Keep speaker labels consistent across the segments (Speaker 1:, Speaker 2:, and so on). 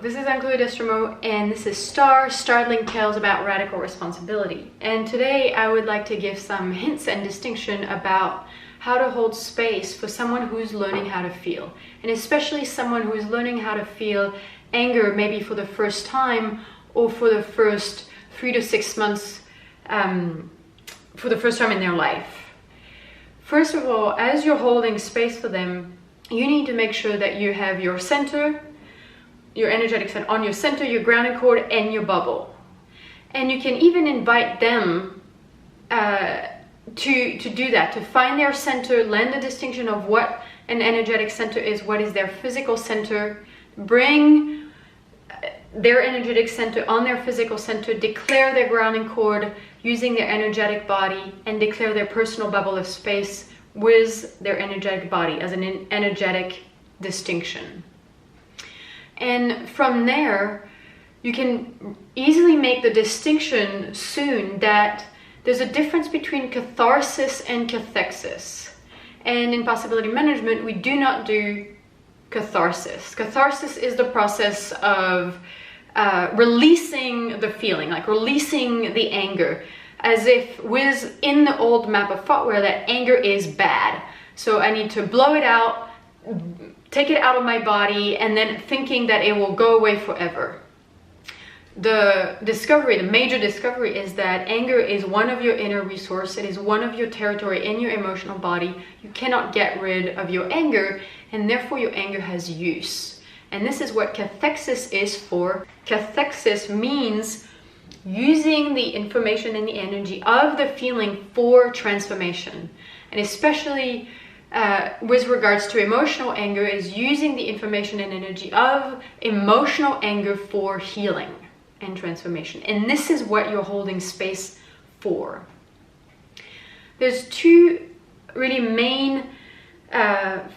Speaker 1: this is Anne-Chloé, and this is STARR, Startling Tales About Radical Responsibility. And today I would like to give some hints and distinction about how to hold space for someone who's learning how to feel, and especially someone who is learning how to feel anger maybe for the first time or for the first 3 to 6 months for the first time in their life. First of all, as you're holding space for them, you need to make sure that you have your center, your energetic center on your center, your grounding cord, and your bubble. And you can even invite them to do that, to find their center, learn the distinction of what an energetic center is, what is their physical center, bring their energetic center on their physical center, declare their grounding cord using their energetic body, and declare their personal bubble of space with their energetic body as an energetic distinction. And from there, you can easily make the distinction soon that there's a difference between catharsis and cathexis. And in possibility management, we do not do catharsis. Catharsis is the process of releasing the feeling, like releasing the anger, as if within the old map of thought where that anger is bad. So I need to blow it out, take it out of my body, and then thinking that it will go away forever. The major discovery is that anger is one of your inner resources. It is one of your territory in your emotional body. You cannot get rid of your anger, and therefore your anger has use. And this is what cathexis is for. Cathexis means using the information and the energy of the feeling for transformation. And especially with regards to emotional anger, is using the information and energy of emotional anger for healing and transformation. And this is what you're holding space for. There's two really main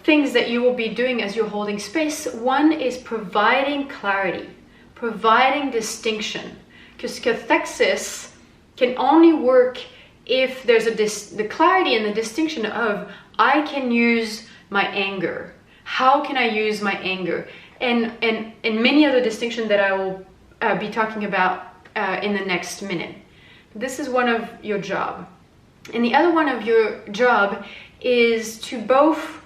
Speaker 1: things that you will be doing as you're holding space. One is providing clarity, providing distinction, because cathexis can only work if there's the clarity and the distinction of I can use my anger. How can I use my anger? And many other distinctions that I will be talking about in the next minute. This is one of your job. And the other one of your job is to both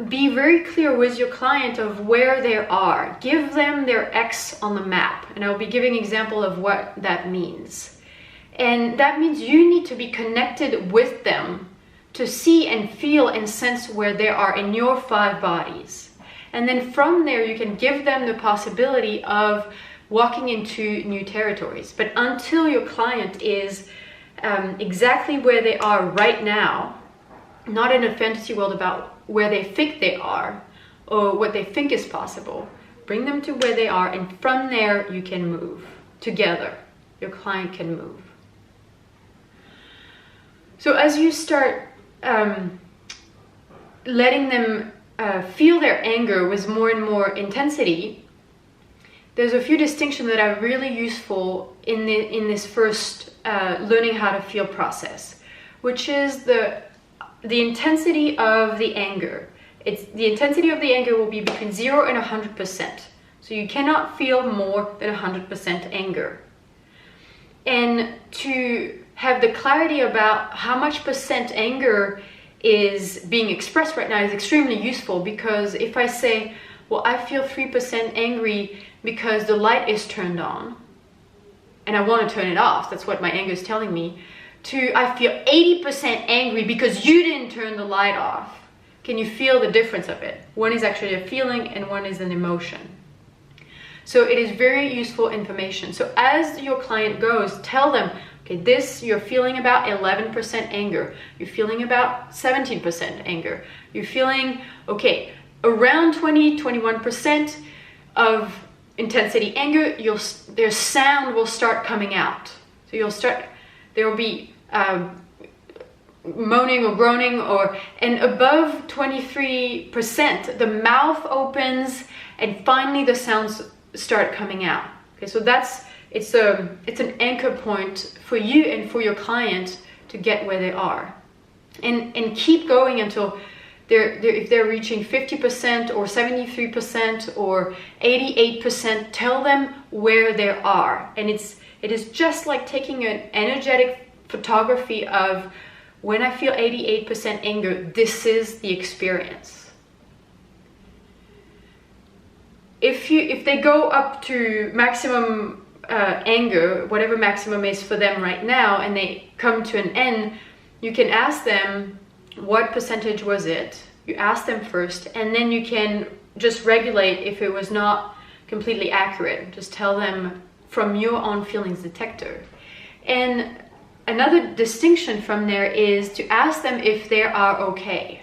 Speaker 1: be very clear with your client of where they are. Give them their X on the map. And I'll be giving an example of what that means. And that means you need to be connected with them to see and feel and sense where they are in your 5 bodies. And then from there, you can give them the possibility of walking into new territories. But until your client is exactly where they are right now, not in a fantasy world about where they think they are or what they think is possible, bring them to where they are, and from there you can move together. Your client can move. So as you start letting them feel their anger with more and more intensity, there's a few distinctions that are really useful in this first learning how to feel process, which is the intensity of the anger. The intensity of the anger will be between 0 and 100%. So you cannot feel more than 100% anger. And to have the clarity about how much percent anger is being expressed right now is extremely useful, because if I say, well, I feel 3% angry because the light is turned on and I want to turn it off, that's what my anger is telling me, to I feel 80% angry because you didn't turn the light off. Can you feel the difference of it? One is actually a feeling and one is an emotion. So it is very useful information. So as your client goes, tell them, okay, this you're feeling about 11% anger. You're feeling about 17% anger. You're feeling, okay, around 20-21% of intensity anger, their sound will start coming out. So there will be moaning or groaning, and above 23%, the mouth opens and finally the sounds start coming out. Okay, so it's an anchor point for you and for your client to get where they are, and keep going until if they're reaching 50% or 73% or 88%, tell them where they are. And it is just like taking an energetic photography of, when I feel 88% anger, this is the experience. If they go up to maximum anger, whatever maximum is for them right now, and they come to an end, you can ask them, what percentage was it? You ask them first, and then you can just regulate if it was not completely accurate. Just tell them from your own feelings detector. And another distinction from there is to ask them if they are okay.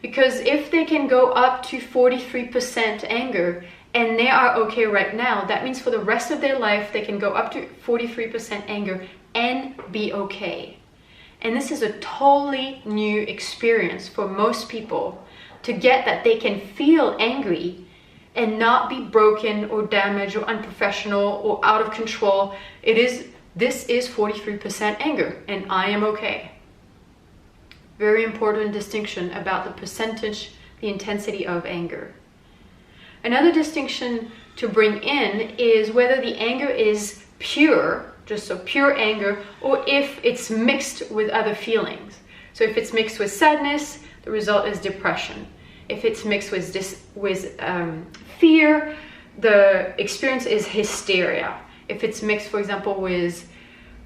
Speaker 1: Because if they can go up to 43% anger and they are okay right now, that means for the rest of their life they can go up to 43% anger and be okay. And this is a totally new experience for most people, to get that they can feel angry and not be broken or damaged or unprofessional or out of control. This is 43% anger and I am okay. Very important distinction about the percentage, the intensity of anger. Another distinction to bring in is whether the anger is pure, just a pure anger, or if it's mixed with other feelings. So if it's mixed with sadness, the result is depression. If it's mixed with fear, the experience is hysteria. If it's mixed, for example, with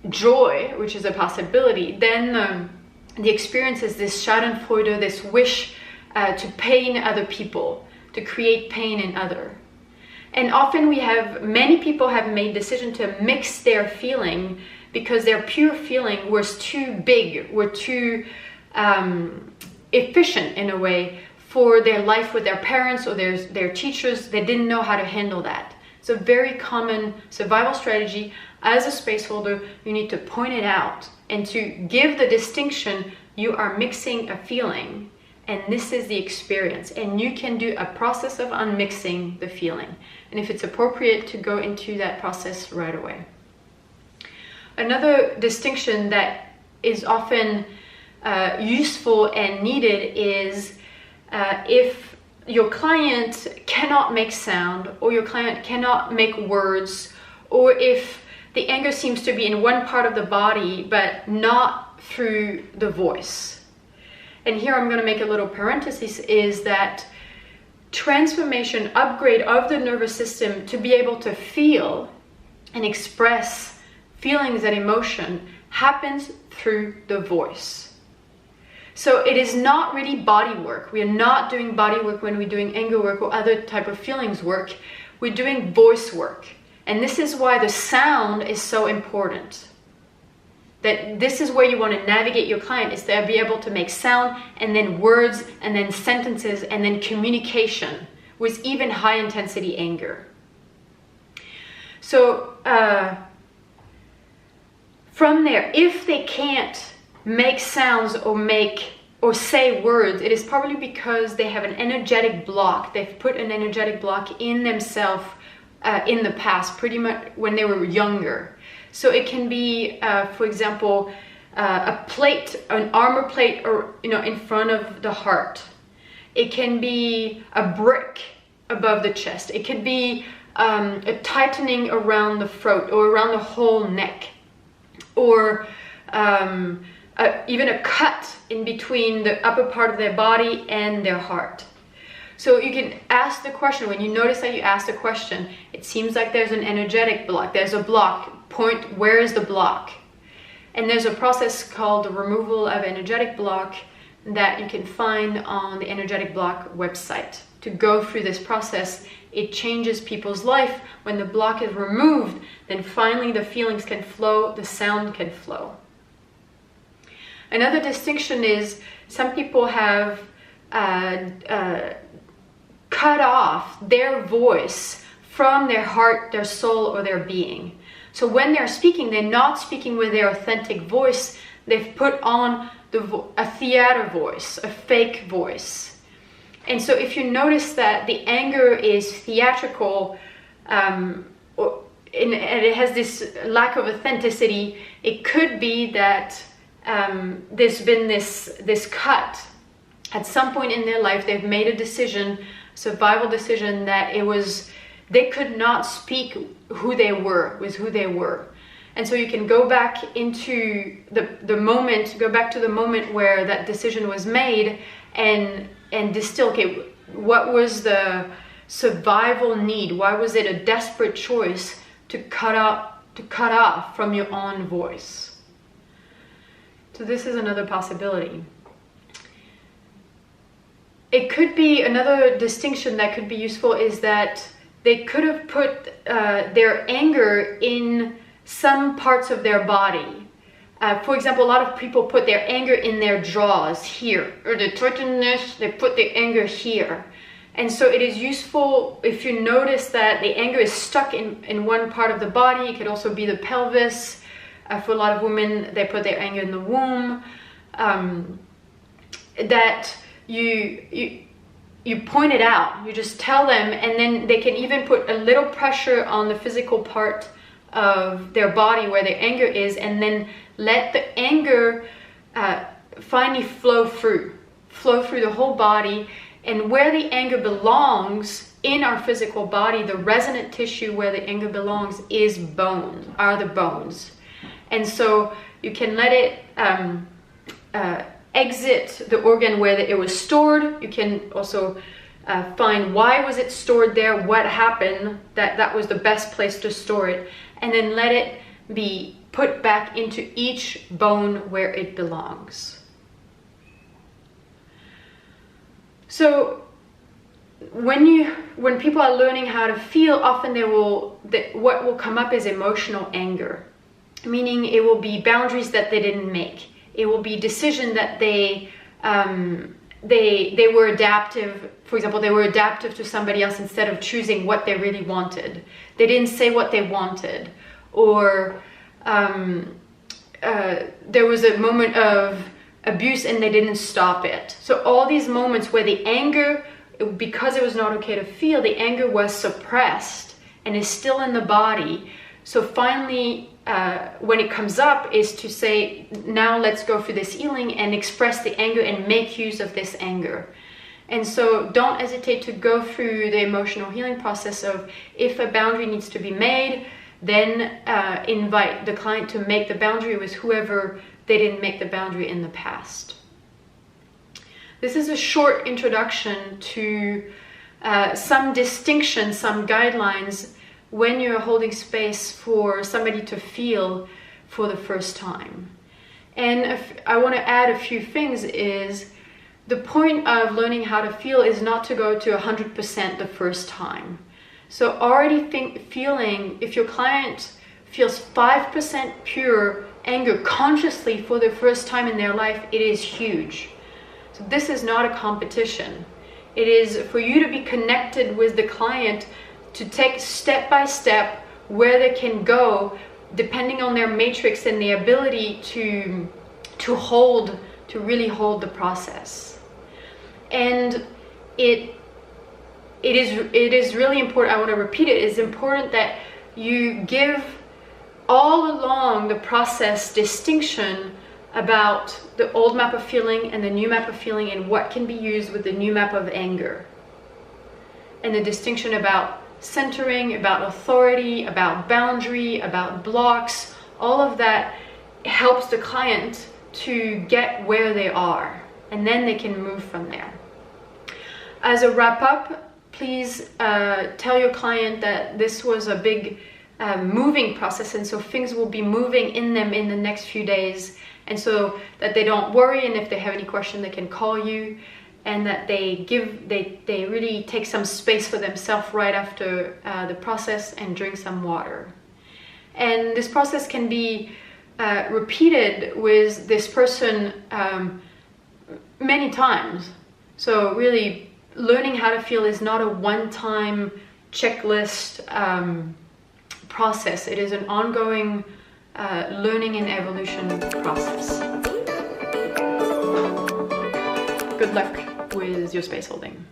Speaker 1: joy, which is a possibility, then the experience is this Schadenfreude, this wish to pain other people, to create pain in others. And often many people have made decision to mix their feeling because their pure feeling was too big, were too efficient in a way for their life with their parents or their teachers. They didn't know how to handle that. It's a very common survival strategy. As a space holder, you need to point it out and to give the distinction. You are mixing a feeling and this is the experience, and you can do a process of unmixing the feeling, and if it's appropriate, to go into that process right away. Another distinction that is often useful and needed is if your client cannot make sound, or your client cannot make words, or if the anger seems to be in one part of the body but not through the voice. And here I'm going to make a little parenthesis, is that transformation, upgrade of the nervous system to be able to feel and express feelings and emotion happens through the voice. So it is not really body work. We are not doing body work when we're doing anger work or other type of feelings work. We're doing voice work. And this is why the sound is so important. That this is where you want to navigate your client, is to be able to make sound, and then words, and then sentences, and then communication with even high intensity anger. So from there, if they can't make sounds or say words, it is probably because they have an energetic block. They've put an energetic block in themselves in the past, pretty much when they were younger. So it can be, for example, a plate, an armor plate, or in front of the heart. It can be a brick above the chest. It could be a tightening around the throat or around the whole neck, or even a cut in between the upper part of their body and their heart. So you can ask the question. When you notice that you ask the question, it seems like there's an energetic block. There's a block. Point, where is the block? And there's a process called the removal of energetic block that you can find on the energetic block website. To go through this process, it changes people's life. When the block is removed, then finally the feelings can flow, the sound can flow. Another distinction is some people have cut off their voice from their heart, their soul, or their being. So when they're speaking, they're not speaking with their authentic voice. They've put on a theater voice, a fake voice. And so if you notice that the anger is theatrical, and it has this lack of authenticity, it could be that there's been this cut at some point in their life, they've made a decision, survival decision, that they could not speak who they were, with who they were. And so you can go back into the moment, go back to the moment where that decision was made and distill, okay, what was the survival need? Why was it a desperate choice to cut off from your own voice? So this is another possibility. It could be another distinction that could be useful is that they could have put their anger in some parts of their body. For example, a lot of people put their anger in their jaws here, or the tightness, they put their anger here. And so it is useful if you notice that the anger is stuck in one part of the body. It could also be the pelvis. For a lot of women, they put their anger in the womb. That you point it out, you just tell them, and then they can even put a little pressure on the physical part of their body where their anger is, and then let the anger finally flow through the whole body. And where the anger belongs in our physical body, the resonant tissue where the anger belongs are the bones. And so you can let it exit the organ where it was stored. You can also find why was it stored there, what happened, that was the best place to store it, and then let it be put back into each bone where it belongs. So when people are learning how to feel, often what will come up is emotional anger, meaning it will be boundaries that they didn't make. It will be decision that they were adaptive. For example, they were adaptive to somebody else instead of choosing what they really wanted. They didn't say what they wanted, or there was a moment of abuse and they didn't stop it. So all these moments where the anger, because it was not okay to feel, the anger was suppressed and is still in the body. So finally, when it comes up, is to say, now let's go for this healing and express the anger and make use of this anger. And so don't hesitate to go through the emotional healing process of, if a boundary needs to be made, then invite the client to make the boundary with whoever they didn't make the boundary in the past. This is a short introduction to some distinctions, some guidelines when you're holding space for somebody to feel for the first time. And I want to add a few things is, the point of learning how to feel is not to go to 100% the first time. So already feeling, if your client feels 5% pure anger consciously for the first time in their life, it is huge. So this is not a competition. It is for you to be connected with the client, to take step by step where they can go depending on their matrix and the ability to really hold the process. And it is really important, I want to repeat it, it's important that you give all along the process distinction about the old map of feeling and the new map of feeling, and what can be used with the new map of anger. And the distinction about centering, about authority, about boundary, about blocks, all of that helps the client to get where they are, and then they can move from there. As a wrap up, please tell your client that this was a big moving process, and so things will be moving in them in the next few days, and so that they don't worry, and if they have any question they can call you, and that they really take some space for themselves right after the process and drink some water. And this process can be repeated with this person many times. So really learning how to feel is not a one-time checklist process. It is an ongoing learning and evolution process. Good luck with your space holding.